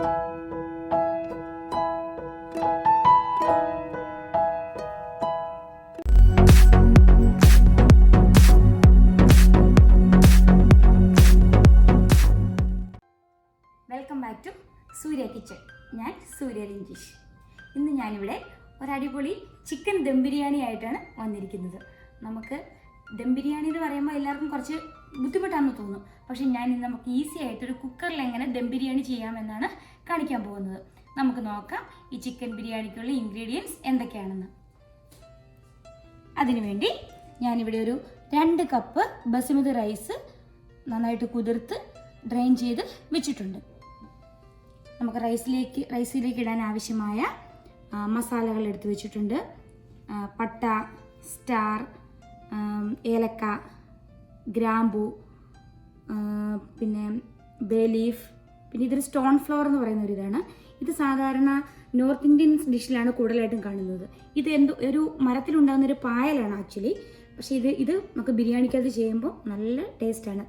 Welcome back to Surya Kitchen. ഞാൻ സൂര്യ ലിഞ്ചീഷ്. ഇന്ന് ഞാനിവിടെ ഒരടിപൊളി ചിക്കൻ ദം ബിരിയാണി ആയിട്ടാണ് വന്നിരിക്കുന്നത്. നമുക്ക് ദം ബിരിയാണി എന്ന് പറയുമ്പോൾ എല്ലാവർക്കും കുറച്ച് ബുദ്ധിമുട്ടാണെന്ന് തോന്നും. പക്ഷേ ഞാൻ ഇന്ന് നമുക്ക് ഈസി ആയിട്ടൊരു കുക്കറിൽ എങ്ങനെ ദം ബിരിയാണി ചെയ്യാമെന്നാണ് കാണിക്കാൻ പോകുന്നത്. നമുക്ക് നോക്കാം ഈ ചിക്കൻ ബിരിയാണിക്കുള്ള ഇൻഗ്രീഡിയൻസ് എന്തൊക്കെയാണെന്ന്. അതിനുവേണ്ടി ഞാനിവിടെ ഒരു 2 കപ്പ് ബസ്മതി റൈസ് നന്നായിട്ട് കുതിർത്ത് ഡ്രെയിൻ ചെയ്ത് വെച്ചിട്ടുണ്ട്. നമുക്ക് റൈസിലേക്ക് ഇടാൻ ആവശ്യമായ മസാലകൾ എടുത്ത് വെച്ചിട്ടുണ്ട്. പട്ട, സ്റ്റാർ, ഏലക്ക, ഗ്രാമ്പൂ, പിന്നെ ബേ ലീഫ്, പിന്നെ ഇതൊരു സ്റ്റോൺ ഫ്ലവർ എന്ന് പറയുന്ന ഒരു ഇതാണ്. ഇത് സാധാരണ നോർത്ത് ഇന്ത്യൻ ഡിഷിലാണ് കൂടുതലായിട്ടും കാണുന്നത്. ഇത് ഒരു മരത്തിലുണ്ടാകുന്നൊരു പായലാണ് ആക്ച്വലി. പക്ഷേ ഇത് നമുക്ക് ബിരിയാണിക്കകത്ത് ചെയ്യുമ്പോൾ നല്ല ടേസ്റ്റാണ്.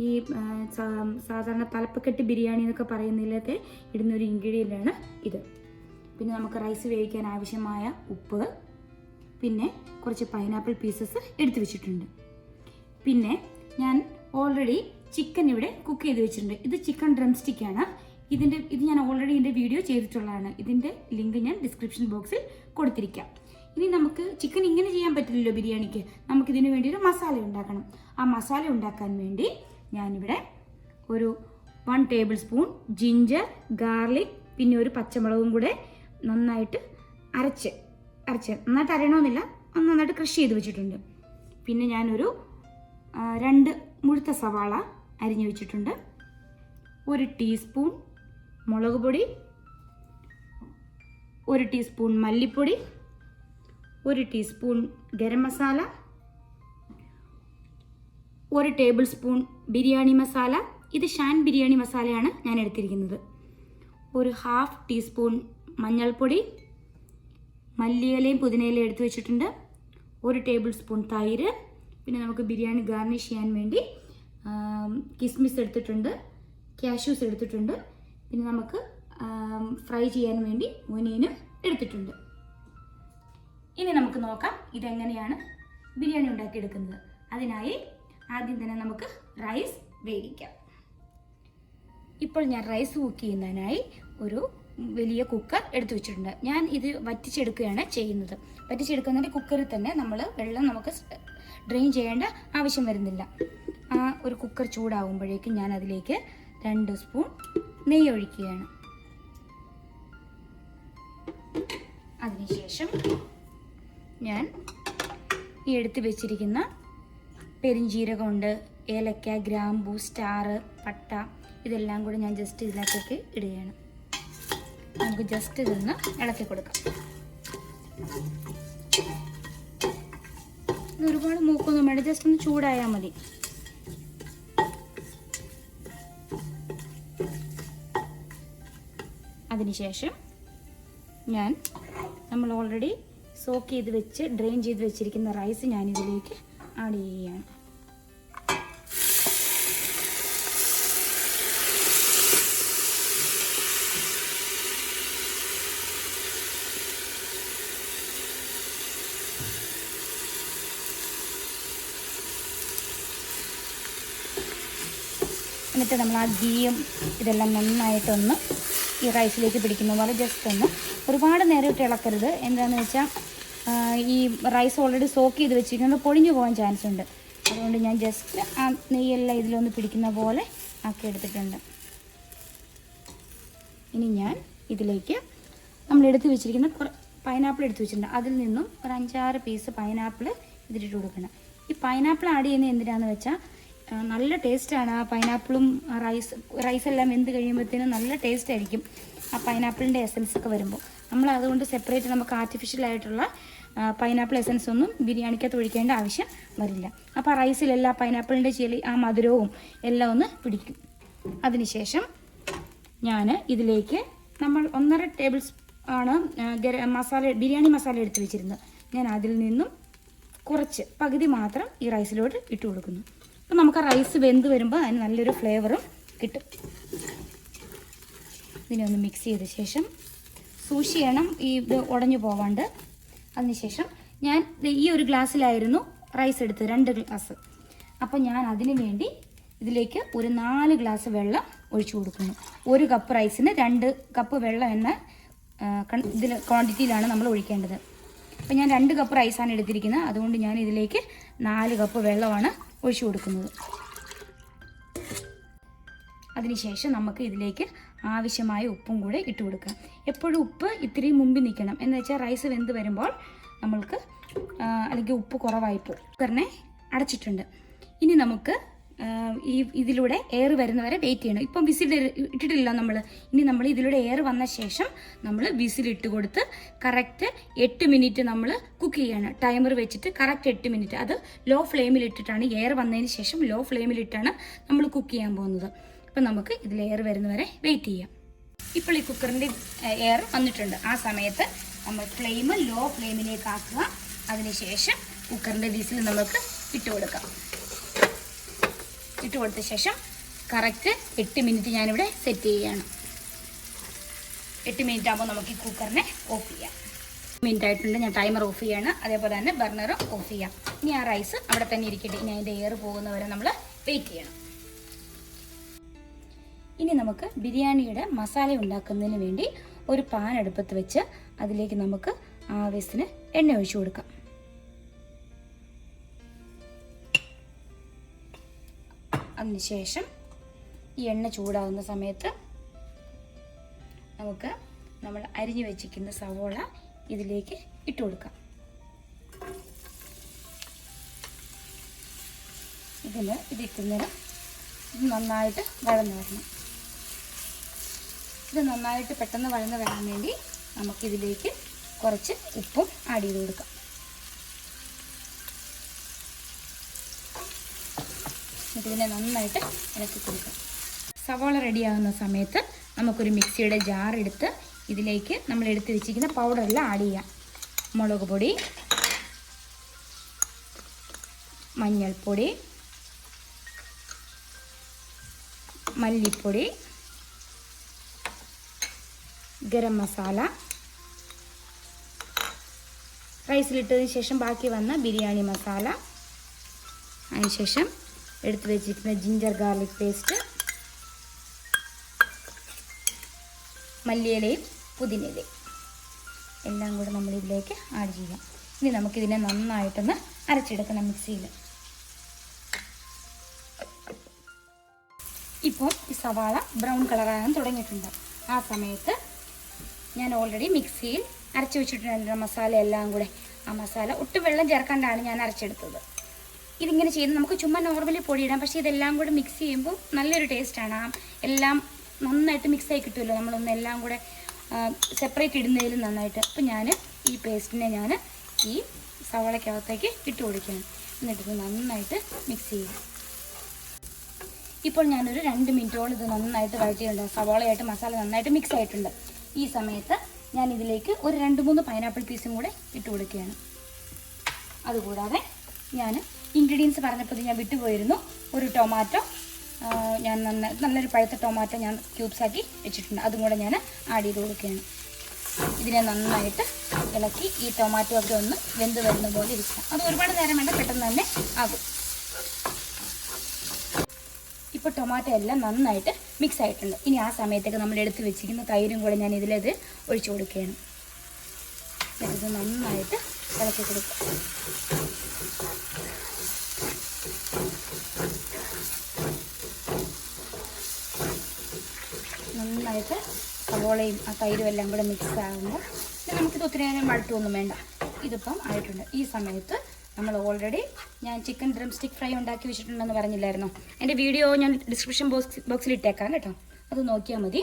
ഈ സാധാരണ തലപ്പക്കെട്ട് ബിരിയാണി എന്നൊക്കെ പറയുന്നതിലത്തെ ഇടുന്നൊരു ഇൻഗ്രീഡിയൻ്റാണ് ഇത്. പിന്നെ നമുക്ക് റൈസ് വേവിക്കാൻ ആവശ്യമായ ഉപ്പ്, പിന്നെ കുറച്ച് പൈനാപ്പിൾ പീസസ് എടുത്തു വെച്ചിട്ടുണ്ട്. പിന്നെ ഞാൻ ഓൾറെഡി ചിക്കൻ ഇവിടെ കുക്ക് ചെയ്ത് വെച്ചിട്ടുണ്ട്. ഇത് ചിക്കൻ ഡ്രം സ്റ്റിക്കാണ്. ഇത് ഞാൻ ഓൾറെഡി ഇതിൻ്റെ വീഡിയോ ചെയ്തിട്ടുള്ളതാണ്. ഇതിൻ്റെ ലിങ്ക് ഞാൻ ഡിസ്ക്രിപ്ഷൻ ബോക്സിൽ കൊടുത്തിരിക്കാം. ഇനി നമുക്ക് ചിക്കൻ ഇങ്ങനെ ചെയ്യാൻ പറ്റില്ലല്ലോ ബിരിയാണിക്ക്. നമുക്കിതിന് വേണ്ടി ഒരു മസാല ഉണ്ടാക്കണം. ആ മസാല ഉണ്ടാക്കാൻ വേണ്ടി ഞാനിവിടെ ഒരു 1 ടേബിൾ സ്പൂൺ ജിഞ്ചർ, ഗാർലിക്, പിന്നെ ഒരു പച്ചമുളകും കൂടെ നന്നായിട്ട് അരച്ച് നന്നായിട്ട് അരയണമെന്നില്ല, നന്നായിട്ട് ക്രഷ് ചെയ്ത് വെച്ചിട്ടുണ്ട്. പിന്നെ ഞാനൊരു 2 മുഴുത്ത സവാള അരിഞ്ഞു വെച്ചിട്ടുണ്ട്. 1 ടീസ്പൂൺ മുളക് പൊടി, 1 ടീസ്പൂൺ മല്ലിപ്പൊടി, 1 teaspoon garam masala, 1 table spoon biryani masala. ഇത് ഷാൻ ബിരിയാണി മസാലയാണ് ഞാൻ എടുത്തിരിക്കുന്നത്. 1/2 ടീസ്പൂൺ മഞ്ഞൾപ്പൊടി, മല്ലിയിലയും പുതിനയിലയും എടുത്ത് വെച്ചിട്ടുണ്ട്. 1 ടേബിൾ സ്പൂൺ തൈര്. പിന്നെ നമുക്ക് ബിരിയാണി ഗാർണിഷ് ചെയ്യാൻ വേണ്ടി കിസ്മിസ് എടുത്തിട്ടുണ്ട്, കാഷ്യൂസ് എടുത്തിട്ടുണ്ട്. പിന്നെ നമുക്ക് ഫ്രൈ ചെയ്യാൻ വേണ്ടി ഒനിയനും എടുത്തിട്ടുണ്ട്. ഇനി നമുക്ക് നോക്കാം ഇതെങ്ങനെയാണ് ബിരിയാണി ഉണ്ടാക്കിയെടുക്കുന്നത്. അതിനായി ആദ്യം തന്നെ നമുക്ക് റൈസ് വേവിക്കാം. ഇപ്പോൾ ഞാൻ റൈസ് കുക്ക് ചെയ്യുന്നതിനായി ഒരു വലിയ കുക്കർ എടുത്തു വെച്ചിട്ടുണ്ട്. ഞാൻ ഇത് വറ്റിച്ചെടുക്കുകയാണ് ചെയ്യുന്നത്. വറ്റിച്ചെടുക്കുന്നതിൻ്റെ കുക്കറിൽ തന്നെ വെള്ളം നമുക്ക് ഡ്രെയിൻ ചെയ്യേണ്ട ആവശ്യം വരുന്നില്ല. ആ ഒരു കുക്കർ ചൂടാവുമ്പോഴേക്കും ഞാൻ അതിലേക്ക് 2 സ്പൂൺ നെയ്യ് ഒഴിക്കുകയാണ്. അതിനുശേഷം ഞാൻ ഈ എടുത്ത് വെച്ചിരിക്കുന്ന പെരിഞ്ജീരകമുണ്ട്, ഏലക്ക, ഗ്രാമ്പൂ, സ്റ്റാർ, പട്ട, ഇതെല്ലാം കൂടി ഞാൻ ജസ്റ്റ് ഇതിനകത്തേക്ക് ഇടുകയാണ്. നമുക്ക് ജസ്റ്റ് ഇതൊന്ന് ഇളക്കി കൊടുക്കാം. ഇത് ഒരുപാട് മൂക്കൊന്നും വേണ്ട, ജസ്റ്റ് ഒന്ന് ചൂടായാൽ മതി. അതിനുശേഷം നമ്മൾ ഓൾറെഡി സോക്ക് ചെയ്ത് വെച്ച് ഡ്രെയിൻ ചെയ്ത് വെച്ചിരിക്കുന്ന റൈസ് ഞാനിതിലേക്ക് ആഡ് ചെയ്യുകയാണ്. എന്നിട്ട് നമ്മൾ ആ ഗീയും ഇതെല്ലാം നന്നായിട്ടൊന്ന് ഈ റൈസിലേക്ക് പിടിക്കുന്ന പോലെ ജസ്റ്റ് ഒന്ന്, ഒരുപാട് നേരം ഇട്ട് ഇളക്കരുത്. എന്താണെന്ന് വെച്ചാൽ ഈ റൈസ് ഓൾറെഡി സോക്ക് ചെയ്ത് വെച്ചിരിക്കുന്നത് പൊടിഞ്ഞു പോകാൻ ചാൻസ് ഉണ്ട്. അതുകൊണ്ട് ഞാൻ ജസ്റ്റ് ആ നെയ്യെല്ലാം ഇതിലൊന്ന് പിടിക്കുന്ന പോലെ ആക്കി എടുത്തിട്ടുണ്ട്. ഇനി ഞാൻ ഇതിലേക്ക് നമ്മൾ എടുത്ത് വെച്ചിരിക്കുന്ന പൈനാപ്പിൾ എടുത്ത് വെച്ചിട്ടുണ്ട്. അതിൽ നിന്നും ഒരു 5-6 പീസ് പൈനാപ്പിൾ ഇതിലിട്ട് കൊടുക്കണം. ഈ പൈനാപ്പിൾ ആഡ് ചെയ്യുന്നത് എന്തിനാണെന്ന് വെച്ചാൽ നല്ല ടേസ്റ്റാണ്. ആ പൈനാപ്പിളും റൈസെല്ലാം വെന്ത് കഴിയുമ്പോഴത്തേനും നല്ല ടേസ്റ്റ് ആയിരിക്കും ആ പൈനാപ്പിളിൻ്റെ എസൻസ് ഒക്കെ വരുമ്പോൾ. നമ്മൾ അതുകൊണ്ട് സെപ്പറേറ്റ് നമുക്ക് ആർട്ടിഫിഷ്യലായിട്ടുള്ള പൈനാപ്പിൾ എസൻസ് ഒന്നും ബിരിയാണിക്കകത്ത് ഒഴിക്കേണ്ട ആവശ്യം വരില്ല. അപ്പോൾ റൈസിലെല്ലാം പൈനാപ്പിളിൻ്റെ ചില്ലി ആ മധുരവും എല്ലാം ഒന്ന് പിടിക്കും. അതിനുശേഷം ഞാൻ ഇതിലേക്ക് നമ്മൾ 1.5 ടേബിൾ ആണ് ബിരിയാണി മസാല എടുത്ത് വെച്ചിരുന്നത്. ഞാൻ അതിൽ നിന്നും കുറച്ച് പകുതി മാത്രം ഈ റൈസിലോട്ട് ഇട്ട് കൊടുക്കുന്നു. അപ്പോൾ നമുക്ക് റൈസ് വെന്ത് വരുമ്പോൾ അതിന് നല്ലൊരു ഫ്ലേവറും കിട്ടും. ഇതിനെ ഒന്ന് മിക്സ് ചെയ്ത ശേഷം സൂക്ഷിക്കണം ഇത് ഉടഞ്ഞു പോവാണ്ട്. അതിനുശേഷം ഞാൻ ഈ ഒരു ഗ്ലാസ്സിലായിരുന്നു റൈസ് എടുത്തത്, 2 ഗ്ലാസ്. അപ്പം ഞാൻ അതിന് വേണ്ടി ഇതിലേക്ക് ഒരു 4 ഗ്ലാസ് വെള്ളം ഒഴിച്ചു കൊടുക്കുന്നു. 1 കപ്പ് റൈസിന് 2 കപ്പ് വെള്ളം എന്ന ഇതിൽ ക്വാണ്ടിറ്റിയിലാണ് നമ്മൾ ഒഴിക്കേണ്ടത്. അപ്പം ഞാൻ 2 കപ്പ് റൈസാണ് എടുത്തിരിക്കുന്നത്, അതുകൊണ്ട് ഞാൻ ഇതിലേക്ക് 4 കപ്പ് വെള്ളമാണ് ഒഴിച്ചു കൊടുക്കുന്നത്. അതിനുശേഷം നമുക്ക് ഇതിലേക്ക് ആവശ്യമായ ഉപ്പും കൂടെ ഇട്ട് കൊടുക്കാം. എപ്പോഴും ഉപ്പ് ഇത്തിരി മുമ്പിൽ നിൽക്കണം, എന്ന് വെച്ചാൽ റൈസ് വെന്ത് വരുമ്പോൾ നമ്മൾക്ക് അല്ലെങ്കിൽ ഉപ്പ് കുറവായിപ്പോൾ. കുക്കറിനെ അടച്ചിട്ടുണ്ട്. ഇനി നമുക്ക് ഇതിലൂടെ എയർ വരുന്നവരെ വെയിറ്റ് ചെയ്യണം. ഇപ്പം വിസിൽ ഇട്ടിട്ടില്ല നമ്മൾ. ഇനി നമ്മൾ ഇതിലൂടെ എയർ വന്ന ശേഷം നമ്മൾ വിസിലിട്ട് കൊടുത്ത് കറക്റ്റ് 8 മിനിറ്റ് നമ്മൾ കുക്ക് ചെയ്യണം. ടൈമർ വെച്ചിട്ട് കറക്റ്റ് 8 മിനിറ്റ്. അത് ലോ ഫ്ലെയിമിലിട്ടിട്ടാണ്, എയർ വന്നതിന് ശേഷം ലോ ഫ്ലെയിമിലിട്ടാണ് നമ്മൾ കുക്ക് ചെയ്യാൻ പോകുന്നത്. അപ്പം നമുക്ക് ഇതിൽ എയർ വരുന്നവരെ വെയിറ്റ് ചെയ്യാം. ഇപ്പോൾ ഈ കുക്കറിൻ്റെ എയർ വന്നിട്ടുണ്ട്. ആ സമയത്ത് നമ്മൾ ഫ്ലെയിം ലോ ഫ്ലെയിമിലേക്ക് ആക്കുക. അതിനുശേഷം കുക്കറിൻ്റെ വിസിൽ നമുക്ക് ഇട്ട് കൊടുക്കാം. ഇട്ട് കൊടുത്ത ശേഷം കറക്റ്റ് 8 മിനിറ്റ് ഞാനിവിടെ സെറ്റ് ചെയ്യുകയാണ്. 8 മിനിറ്റ് ആകുമ്പോൾ നമുക്ക് ഈ കുക്കറിനെ ഓഫ് ചെയ്യാം. മിനിറ്റ് ആയിട്ടുണ്ട്, ഞാൻ ടൈമർ ഓഫ് ചെയ്യാണ്. അതേപോലെ തന്നെ ബർണർ ഓഫ് ചെയ്യാം. ഇനി ആ റൈസ് അവിടെ തന്നെ ഇരിക്കട്ടെ. ഇനി അതിൻ്റെ എയർ പോകുന്നവരെ നമ്മൾ വെയിറ്റ് ചെയ്യണം. ഇനി നമുക്ക് ബിരിയാണിയുടെ മസാല ഉണ്ടാക്കുന്നതിന് വേണ്ടി ഒരു പാൻ അടുപ്പത്ത് വെച്ച് അതിലേക്ക് നമുക്ക് ആവശ്യത്തിന് എണ്ണ ഒഴിച്ചു കൊടുക്കാം. അതിനുശേഷം ഈ എണ്ണ ചൂടാകുന്ന സമയത്ത് നമുക്ക് നമ്മൾ അരിഞ്ഞു വെച്ചിരിക്കുന്ന സവോള ഇതിലേക്ക് ഇട്ട് കൊടുക്കാം. ഇതിക്കുന്നേരം ഇത് നന്നായിട്ട് വഴന്ന് വരണം. ഇത് നന്നായിട്ട് പെട്ടെന്ന് വഴന്ന് വരാൻ വേണ്ടി നമുക്കിതിലേക്ക് കുറച്ച് ഉപ്പും ആഡ് ചെയ്ത് കൊടുക്കാം. ഇതിനെ നന്നായിട്ട് ഇളക്കി കൊടുക്കാം. സവാള റെഡിയാകുന്ന സമയത്ത് നമുക്കൊരു മിക്സിയുടെ ജാർ എടുത്ത് ഇതിലേക്ക് നമ്മൾ എടുത്ത് വെച്ചിരിക്കുന്ന പൗഡറെല്ലാം ആഡ് ചെയ്യാം. മുളക് പൊടി, മഞ്ഞൾപ്പൊടി, മല്ലിപ്പൊടി, ഗരം മസാല, റൈസിലിട്ടതിന് ശേഷം ബാക്കി വന്ന ബിരിയാണി മസാല, അതിനുശേഷം എടുത്ത് വെച്ചിരിക്കുന്ന ജിഞ്ചർ ഗാർലിക് പേസ്റ്റ്, മല്ലിയിലയും പുതിനയിലയും എല്ലാം കൂടെ നമ്മളിതിലേക്ക് ആഡ് ചെയ്യാം. ഇനി നമുക്കിതിനെ നന്നായിട്ടൊന്ന് അരച്ചെടുക്കണം മിക്സിയിൽ. ഇപ്പോൾ ഈ സവാള ബ്രൗൺ കളറാകാൻ തുടങ്ങിയിട്ടുണ്ട്. ആ സമയത്ത് ഞാൻ ഓൾറെഡി മിക്സിയിൽ അരച്ച് വെച്ചിട്ടുണ്ട് മസാല എല്ലാം കൂടെ. ആ മസാല ഒട്ടും വെള്ളം ചേർക്കാണ്ടാണ് ഞാൻ അരച്ചെടുത്തത്. ഇതിങ്ങനെ ചെയ്ത് നമുക്ക് ചുമ്മാ നോർമലി പൊടിയിടാം, പക്ഷേ ഇതെല്ലാം കൂടെ മിക്സ് ചെയ്യുമ്പോൾ നല്ലൊരു ടേസ്റ്റാണ്. എല്ലാം നന്നായിട്ട് മിക്സായി കിട്ടുമല്ലോ, നമ്മളൊന്ന് എല്ലാം കൂടെ സെപ്പറേറ്റ് ഇടുന്നതിൽ നന്നായിട്ട്. അപ്പോൾ ഞാൻ ഈ പേസ്റ്റിനെ ഞാൻ ഈ സവാളയ്ക്കകത്തേക്ക് ഇട്ട് കൊടുക്കുകയാണ്. എന്നിട്ട് നന്നായിട്ട് മിക്സ് ചെയ്യും. ഇപ്പോൾ ഞാനൊരു 2 മിനിറ്റോളം ഇത് നന്നായിട്ട് വഴറ്റിയിട്ടുണ്ട്. സവാളയായിട്ട് മസാല നന്നായിട്ട് മിക്സ് ആയിട്ടുണ്ട്. ഈ സമയത്ത് ഞാൻ ഇതിലേക്ക് ഒരു 2-3 പൈനാപ്പിൾ പീസും കൂടെ ഇട്ട് കൊടുക്കുകയാണ്. അതുകൂടാതെ ഞാൻ ഇൻഗ്രീഡിയൻസ് പറഞ്ഞപ്പോൾ ഞാൻ വിട്ടുപോയിരുന്നു. ഒരു ടൊമാറ്റോ ഞാൻ നല്ലൊരു പഴുത്ത ടൊമാറ്റോ ഞാൻ ക്യൂബ്സാക്കി വെച്ചിട്ടുണ്ട്. അതും കൂടെ ഞാൻ ആഡ് ചെയ്ത് കൊടുക്കുകയാണ്. ഇതിനെ നന്നായിട്ട് ഇളക്കി ഈ ടൊമാറ്റോ ഒക്കെ ഒന്ന് വെന്ത് വരുന്ന പോലെ ഇരിക്കണം. അത് ഒരുപാട് നേരം വേണ്ട, പെട്ടെന്ന് തന്നെ ആകും. ഇപ്പോൾ ടൊമാറ്റോ എല്ലാം നന്നായിട്ട് മിക്സ് ആയിട്ടുണ്ട്. ഇനി ആ സമയത്തേക്ക് നമ്മൾ എടുത്ത് വെച്ചിരിക്കുന്ന തൈരും കൂടെ ഞാൻ ഇതിലത് ഒഴിച്ചു കൊടുക്കുകയാണ്. ഇത് നന്നായിട്ട് ഇളക്കി കൊടുക്കുക. നന്നായിട്ട് സവോളയും ആ തൈരും എല്ലാം കൂടെ മിക്സ് ആകുമ്പോൾ നമുക്കിത് ഒത്തിരി നേരം വഴറ്റൊന്നും വേണ്ട. ഇതിപ്പം ആയിട്ടുണ്ട്. ഈ സമയത്ത് നമ്മൾ ഓൾറെഡി ഞാൻ ചിക്കൻ ഡ്രം സ്റ്റിക്ക് ഫ്രൈ ഉണ്ടാക്കി വെച്ചിട്ടുണ്ടെന്ന് പറഞ്ഞില്ലായിരുന്നോ? എൻ്റെ വീഡിയോ ഞാൻ ഡിസ്ക്രിപ്ഷൻ ബോക്സിൽ ഇട്ടേക്കാം കേട്ടോ, അത് നോക്കിയാൽ മതി.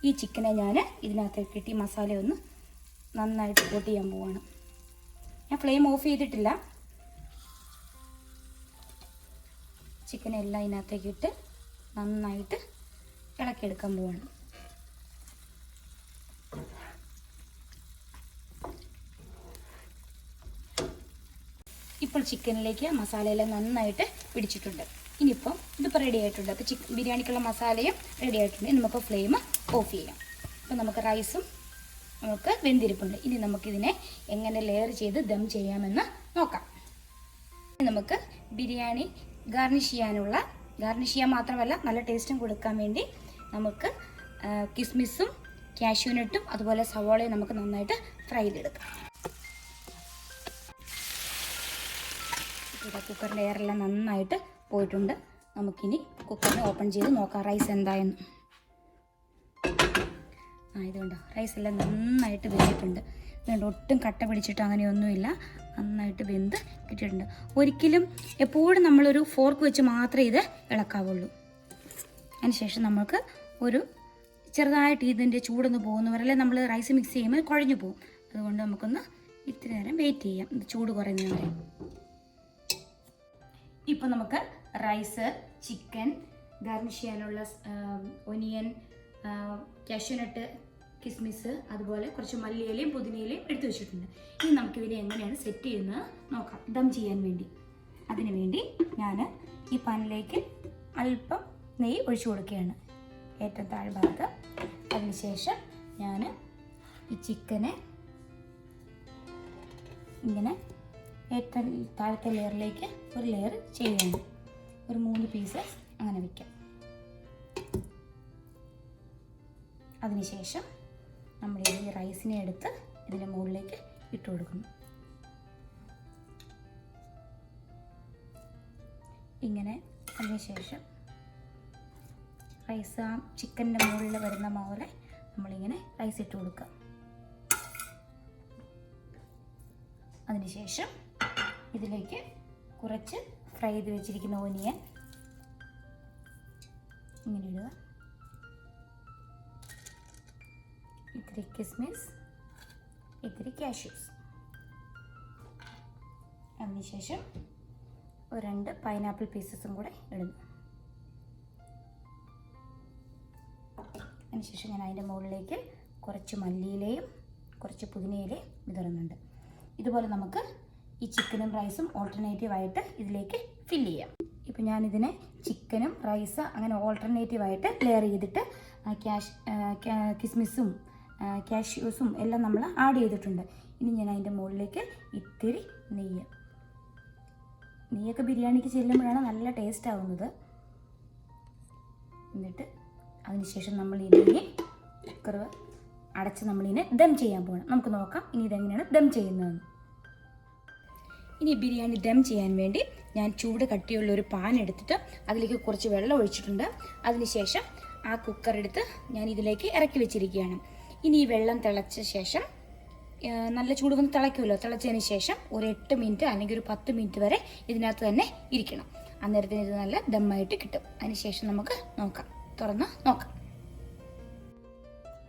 ഈ ചിക്കനെ ഞാൻ ഇതിനകത്തേക്ക് ഇട്ട് മസാല ഒന്ന് നന്നായിട്ട് കോട്ട് ചെയ്യാൻ പോവാണ്. ഞാൻ ഫ്ലെയിം ഓഫ് ചെയ്തിട്ടില്ല. ചിക്കനെല്ലാം ഇതിനകത്തേക്ക് ഇട്ട് നന്നായിട്ട് ഇളക്കിയെടുക്കാൻ പോവാണ്. ഇപ്പോൾ ചിക്കനിലേക്ക് മസാലയെല്ലാം നന്നായിട്ട് പിടിച്ചിട്ടുണ്ട്. ഇനിയിപ്പം ഇതിപ്പോൾ റെഡി ആയിട്ടുണ്ട്. അപ്പോൾ ബിരിയാണിക്കുള്ള മസാലയും റെഡി ആയിട്ടുണ്ട്. ഇനി നമുക്ക് ഫ്ലെയിം ഓഫ് ചെയ്യാം. അപ്പോൾ നമുക്ക് റൈസും നമുക്ക് വെന്തിരിപ്പുണ്ട്. ഇനി നമുക്കിതിനെ എങ്ങനെ ലെയർ ചെയ്ത് ദം ചെയ്യാമെന്ന് നോക്കാം. നമുക്ക് ബിരിയാണി ഗാർണിഷ് ചെയ്യാൻ മാത്രമല്ല നല്ല ടേസ്റ്റും കൊടുക്കാൻ വേണ്ടി നമുക്ക് കിസ്മിസും കാഷ്യൂ നട്ടും അതുപോലെ സവാളയും നമുക്ക് നന്നായിട്ട് ഫ്രൈ ചെയ്തെടുക്കാം. ഇവിടെ കുക്കറിൻ്റെ എയറെല്ലാം നന്നായിട്ട് പോയിട്ടുണ്ട്. നമുക്കിനി കുക്കറിനെ ഓപ്പൺ ചെയ്ത് നോക്കാം റൈസ് എന്തായെന്ന്. ഇതുകൊണ്ടോ റൈസ് എല്ലാം നന്നായിട്ട് വെന്തിട്ടുണ്ട്. ഇതുകൊണ്ട് ഒട്ടും കട്ട പിടിച്ചിട്ട് അങ്ങനെയൊന്നുമില്ല, നന്നായിട്ട് വെന്ത് കിട്ടിയിട്ടുണ്ട്. ഒരിക്കലും എപ്പോഴും നമ്മളൊരു ഫോർക്ക് വെച്ച് മാത്രമേ ഇത് ഇളക്കാവുള്ളൂ. അതിനുശേഷം നമുക്ക് ഒരു ചെറുതായിട്ട് ഇതിൻ്റെ ചൂടൊന്ന് പോകുന്നവരല്ലേ നമ്മൾ റൈസ് മിക്സ് ചെയ്യുമ്പോൾ കുഴഞ്ഞു പോകും. അതുകൊണ്ട് നമുക്കൊന്ന് ഇത്തിരി നേരം വെയിറ്റ് ചെയ്യാം, ഇത് ചൂട് കുറയുന്നവരെ. ഇപ്പോൾ നമുക്ക് റൈസ്, ചിക്കൻ, ഗാർണിഷ് ചെയ്യാനുള്ള ഒനിയൻ, കാഷ്യൂനട്ട്, കിസ്മിസ്, അതുപോലെ കുറച്ച് മല്ലിയിലയും പുതിനയിലയും എടുത്തു വെച്ചിട്ടുണ്ട്. ഇനി നമുക്കിതിനെ എങ്ങനെയാണ് സെറ്റ് ചെയ്യുന്നത് നോക്കാം ദം ചെയ്യാൻ വേണ്ടി. അതിനു വേണ്ടി ഞാൻ ഈ പാനിലേക്ക് അല്പം നെയ്യ് ഒഴിച്ചു കൊടുക്കുകയാണ്, ഏറ്റവും താഴ്ഭാഗത്ത്. അതിനുശേഷം ഞാൻ ഈ ചിക്കനെ ഇങ്ങനെ ഏറ്റവും താഴത്തെ ലെയറിലേക്ക് ഒരു ലെയർ ചെയ്യുകയാണ്. ഒരു 3 പീസസ് അങ്ങനെ വയ്ക്കാം. അതിനുശേഷം നമ്മൾ ഈ റൈസിനെ എടുത്ത് ഇതിൻ്റെ മുകളിലേക്ക് ഇട്ട് കൊടുക്കുന്നു. ഇങ്ങനെ അതിനുശേഷം റൈസ് ആ ചിക്കൻ്റെ മുകളിൽ വരുന്ന പോലെ നമ്മളിങ്ങനെ റൈസ് ഇട്ട് കൊടുക്കുക. അതിനുശേഷം ഇതിലേക്ക് കുറച്ച് ഫ്രൈ ചെയ്ത് വെച്ചിരിക്കുന്ന ഒനിയൻ ഇങ്ങനെ ഇടുക. ഇത്തിരി കിസ്മിസ്, ഇത്തിരി കാഷ്യൂസ്. അതിനുശേഷം ഒരു 2 പൈനാപ്പിൾ പീസസും കൂടെ ഇടുന്നു. അതിനുശേഷം ഞാൻ അതിൻ്റെ മുകളിലേക്ക് കുറച്ച് മല്ലിയിലയും കുറച്ച് പുതിനയിലയും വിതറുന്നുണ്ട്. ഇതുപോലെ നമുക്ക് ഈ ചിക്കനും റൈസും ഓൾട്ടർനേറ്റീവായിട്ട് ഇതിലേക്ക് ഫില്ല് ചെയ്യാം. ഇപ്പം ഞാനിതിനെ ചിക്കനും റൈസ് അങ്ങനെ ഓൾട്ടർനേറ്റീവായിട്ട് ലെയർ ചെയ്തിട്ട് കിസ്മിസും കാഷ്യൂസും എല്ലാം നമ്മൾ ആഡ് ചെയ്തിട്ടുണ്ട്. ഇനി ഞാൻ അതിൻ്റെ മുകളിലേക്ക് ഇത്തിരി നെയ്യൊക്കെ ബിരിയാണിക്ക് ചെല്ലുമ്പോഴാണ് നല്ല ടേസ്റ്റ് ആവുന്നത്. എന്നിട്ട് അതിനുശേഷം നമ്മൾ ഇതിനെ കുക്കർ അടച്ച് നമ്മളിതിനെ ദം ചെയ്യാൻ പോകണം. നമുക്ക് നോക്കാം ഇനി ഇതെങ്ങനെയാണ് ദം ചെയ്യുന്നതെന്ന്. ഇനി ബിരിയാണി ദം ചെയ്യാൻ വേണ്ടി ഞാൻ ചൂട് കട്ടിയുള്ളൊരു പാൻ എടുത്തിട്ട് അതിലേക്ക് കുറച്ച് വെള്ളം ഒഴിച്ചിട്ടുണ്ട്. അതിനുശേഷം ആ കുക്കർ എടുത്ത് ഞാൻ ഇതിലേക്ക് ഇറക്കി വെച്ചിരിക്കുകയാണ്. ഇനി ഈ വെള്ളം തിളച്ച ശേഷം നല്ല ചൂട് വന്ന് തിളയ്ക്കുമല്ലോ, തിളച്ചതിന് ശേഷം ഒരു 8 മിനിറ്റ് അല്ലെങ്കിൽ ഒരു 10 മിനിറ്റ് വരെ ഇതിനകത്ത് തന്നെ ഇരിക്കണം. അന്നേരത്തിന് ഇത് നല്ല ദമ്മായിട്ട് കിട്ടും. അതിനുശേഷം നമുക്ക് തുറന്ന് നോക്കാം.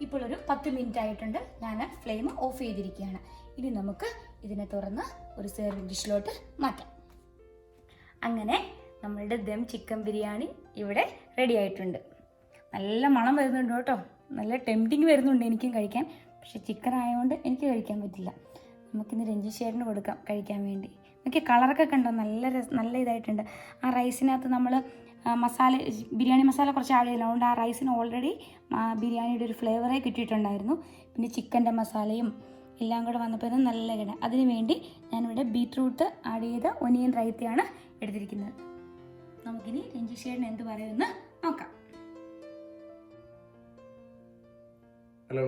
ഇപ്പോൾ ഒരു 10 മിനിറ്റ് ആയിട്ടുണ്ട്. ഞാൻ ഫ്ലെയിം ഓഫ് ചെയ്തിരിക്കുകയാണ്. ഇനി നമുക്ക് ഇതിനെ തുറന്ന് ഒരു സെർവിങ് ഡിഷിലോട്ട് മാറ്റാം. അങ്ങനെ നമ്മളുടെ ദം ചിക്കൻ ബിരിയാണി ഇവിടെ റെഡി ആയിട്ടുണ്ട്. നല്ല മണം വരുന്നുണ്ട് കേട്ടോ, നല്ല ടെംപ്റ്റിങ് വരുന്നുണ്ട് എനിക്കും കഴിക്കാൻ. പക്ഷെ ചിക്കൻ ആയതുകൊണ്ട് എനിക്ക് കഴിക്കാൻ പറ്റില്ല. നമുക്കിന്ന് രഞ്ജിഷേറിന് കൊടുക്കാം കഴിക്കാൻ വേണ്ടി. എനിക്ക് കളറൊക്കെ കണ്ടോ, നല്ല ഇതായിട്ടുണ്ട്. ആ റൈസിനകത്ത് നമ്മൾ ബിരിയാണി മസാല കുറച്ച് ആഡ് ചെയ്തില്ല, അതുകൊണ്ട് ആ റൈസിന് ഓൾറെഡി ബിരിയാണിയുടെ ഒരു ഫ്ലേവറേ കിട്ടിയിട്ടുണ്ടായിരുന്നു. പിന്നെ ചിക്കൻ്റെ മസാലയും എല്ലാം കൂടെ വന്നപ്പോൾ ഇത് നല്ല കിട. അതിന് വേണ്ടി ഞാനിവിടെ ബീറ്റ്റൂട്ട് ആഡ് ചെയ്ത ഒനിയൻ റൈത്തയാണ് എടുത്തിരിക്കുന്നത്. നമുക്കിനി രഞ്ജിഷേറിന് എന്ത് പറയുമെന്ന് നോക്കാം. ഹലോ,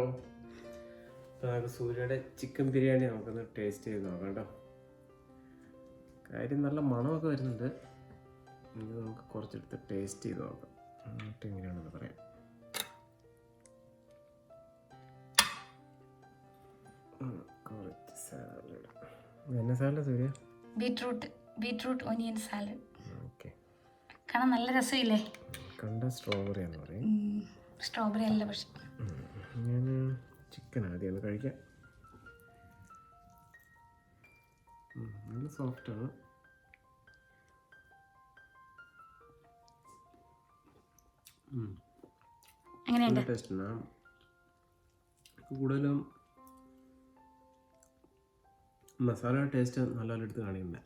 നമുക്ക് സൂര്യയുടെ ചിക്കൻ ബിരിയാണി നമുക്കൊന്ന് ടേസ്റ്റ് ചെയ്ത് നോക്കാം കേട്ടോ. കാര്യം നല്ല മണമൊക്കെ വരുന്നുണ്ട്. ഇത് നമുക്ക് കുറച്ചെടുത്ത് ടേസ്റ്റ് ചെയ്ത് നോക്കാം, എന്നിട്ട് എങ്ങനെയാണെന്ന് പറയാം. കുറച്ച് സാലഡ്. എന്നെ salad Surya? Beetroot onion salad. Okay, കാണാൻ നല്ല രസമില്ലേ? കണ്ട സ്ട്രോബെറി എന്ന് പറയും. സ്ട്രോബെറി അല്ല, പക്ഷെ ഞാൻ ചിക്കൻ ആദ്യം ഒന്ന് കഴിക്കാം. നല്ല സോഫ്റ്റാണ്. എങ്ങനെയുണ്ട്? ടേസ്റ്റ് കൂടുതലും മസാല ടേസ്റ്റ് നല്ല എടുത്ത് കാണിക്കുന്നത്.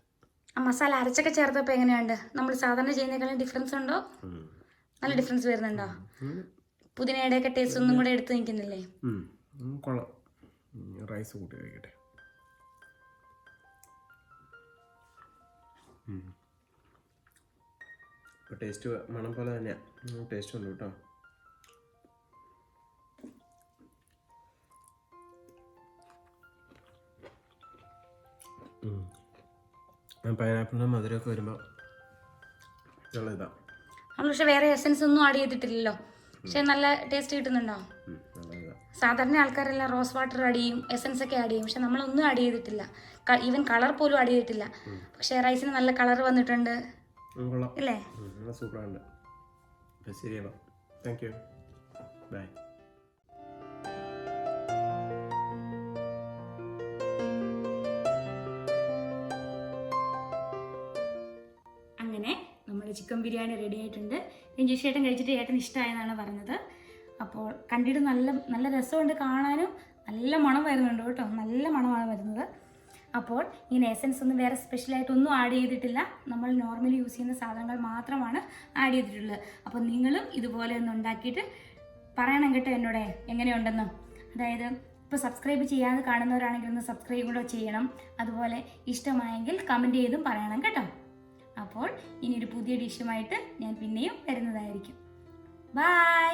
ആ മസാല അരച്ചൊക്കെ ചേർത്തപ്പോൾ എങ്ങനെയുണ്ട്? നമ്മൾ സാധാരണ ചെയ്യുന്നതിനേക്കാളും ഡിഫറൻസ് ഉണ്ടോ? നല്ല ഡിഫറൻസ് വരുന്നുണ്ടോ? പുതിനയുടെ ഒക്കെ ടേസ്റ്റ് ഒന്നും കൂടെ എടുത്ത് നിൽക്കുന്നില്ലേ? കൊള്ളാം. റൈസ് കൂട്ടി കഴിക്കട്ടെ. ഇപ്പോൾ ടേസ്റ്റ് മണം പോലെ തന്നെയാണ്. ടേസ്റ്റ് ഉണ്ട് കേട്ടോ. പൈനാപ്പിളിൻ്റെ മധുരമൊക്കെ വരുമ്പോൾ നല്ല ഇതാണ്. നമ്മൾ പക്ഷെ വേറെ എസൻസ് ഒന്നും ആഡ് ചെയ്തിട്ടില്ലല്ലോ, പക്ഷെ നല്ല ടേസ്റ്റ് കിട്ടുന്നുണ്ടോ? സാധാരണ ആൾക്കാരെല്ലാം റോസ് വാട്ടർ ആഡ് ചെയ്യും, എസൻസ് ഒക്കെ ആഡ് ചെയ്യും, പക്ഷെ നമ്മളൊന്നും ആഡ് ചെയ്തിട്ടില്ല. ഈവൻ കളർ പോലും ആഡ് ചെയ്തിട്ടില്ല. പക്ഷെ റൈസിന് നല്ല കളർ വന്നിട്ടുണ്ട് അല്ലേ? സൂപ്പറാണ്. ശരിയാ. Thank you. ബൈ. അങ്ങനെ നമ്മുടെ ചിക്കൻ ബിരിയാണി റെഡി ആയിട്ടുണ്ട്. രഞ്ജു ചേട്ടൻ കഴിച്ചിട്ട് ഏട്ടൻ ഇഷ്ടമായെന്നാണ് പറഞ്ഞത്. അപ്പോൾ കണ്ടിട്ട് നല്ല രസമുണ്ട്, കാണാനും നല്ല മണം വരുന്നുണ്ട് കേട്ടോ. നല്ല മണമാണ് വരുന്നത്. അപ്പോൾ ഇങ്ങനെ എസൻസ് ഒന്നും വേറെ സ്പെഷ്യലായിട്ടൊന്നും ആഡ് ചെയ്തിട്ടില്ല. നമ്മൾ നോർമലി യൂസ് ചെയ്യുന്ന സാധനങ്ങൾ മാത്രമാണ് ആഡ് ചെയ്തിട്ടുള്ളത്. അപ്പോൾ നിങ്ങളും ഇതുപോലെ ഒന്ന് ഉണ്ടാക്കിയിട്ട് പറയണം കേട്ടോ എന്നോട് എങ്ങനെയുണ്ടെന്ന്. അതായത് ഇപ്പോൾ സബ്സ്ക്രൈബ് ചെയ്യാതെ കാണുന്നവരാണെങ്കിൽ ഒന്ന് സബ്സ്ക്രൈബ് കൂടെ ചെയ്യണം. അതുപോലെ ഇഷ്ടമായെങ്കിൽ കമൻറ്റ് ചെയ്തും പറയണം കേട്ടോ. അപ്പോൾ ഇനിയൊരു പുതിയ ഡിഷുമായിട്ട് ഞാൻ പിന്നെയും വരുന്നതായിരിക്കും. ബൈ.